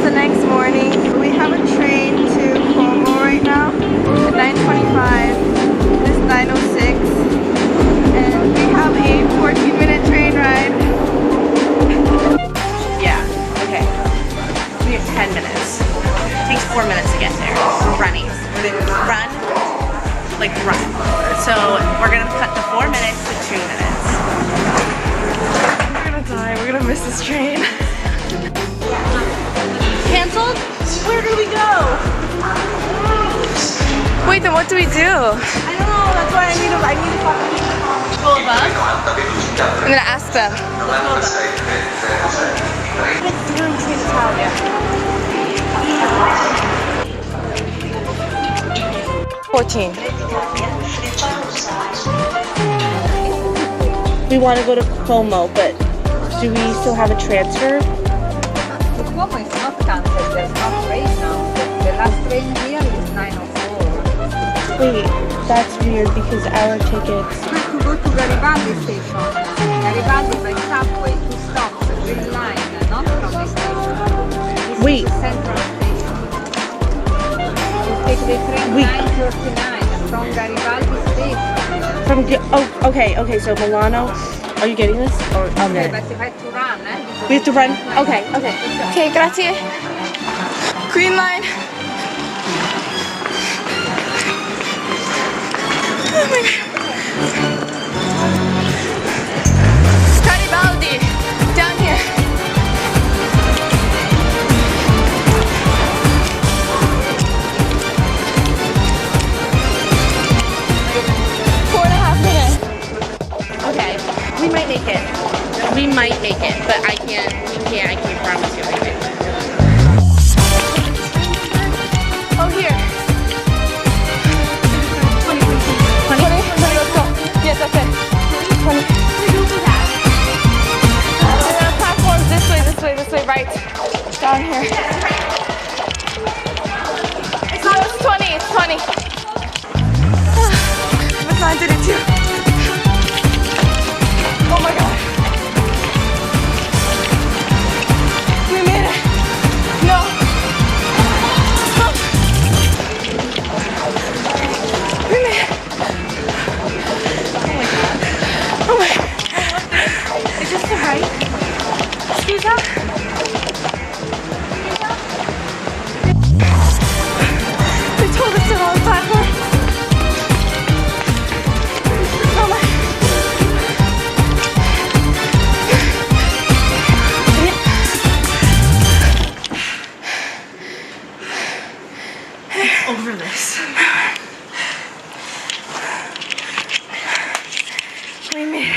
the next morning. We have a train to Como right now at 9:25. It is 9:06. And we have a 14-minute train ride. Yeah, okay. We have 10 minutes. It takes 4 minutes to get there. We're running. We're gonna run, like run. So we're gonna cut the 4 minutes to 2 minutes. We're gonna die. We're gonna miss this train. Canceled? Where do we go? Wait, then what do we do? I don't know, that's why I need to go above. I'm gonna ask them. Italia. 14. We want to go to Como, but do we still have a transfer? The Como is not cancelled, there's no train now. The last train here is 9:04. Wait, that's weird because our tickets... You have to go to Garibaldi station. Garibaldi by subway, 2 stops, green line, not from the station. This Wait. is the central station. You take the train 9:39 from Garibaldi station. From... Oh, okay, so Milano... Are you getting this? Or Okay, but you have to run, we have to run? Okay. Okay, grazie. Green line. Oh my god. Garibaldi, down here. Okay, we might make it. We might make it, but I can't promise you anything. Oh, here. 20, let's go. Yes, that's it. 20. And then platforms this way, right. Down here. No, it's 20, it's 20. It's 9:32. Oh my god. We made it. No. We made it. Oh my god. Is this the right? Scusa? They told us the wrong platform. Oh my. Over this. We made it.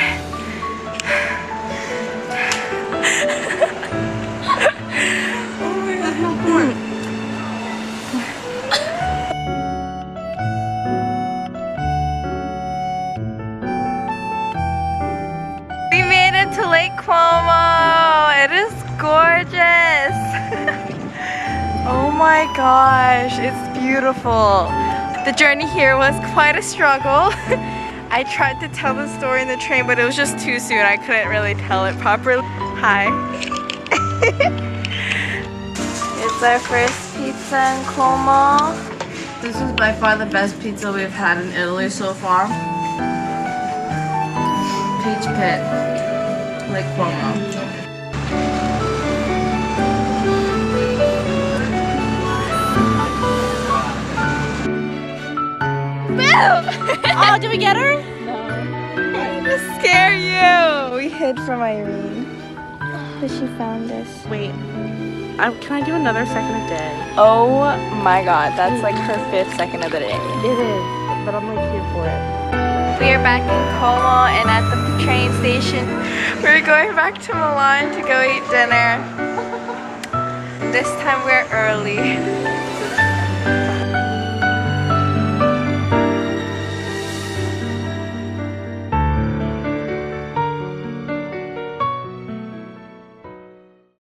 We made it to Lake Como. It is gorgeous. Oh my gosh, it's beautiful. The journey here was quite a struggle. I tried to tell the story in the train, but it was just too soon. I couldn't really tell it properly. Hi. It's our first pizza in Como. This is by far the best pizza we've had in Italy so far. Peach Pit, Lake Como. Oh, did we get her? No. To scare you. We hid from Irene, but she found us. Wait, can I do another second a day? Oh my god, that's like her 5th second of the day. It is, but I'm like here for it. We are back in Como and at the train station. We're going back to Milan to go eat dinner. This time we're early.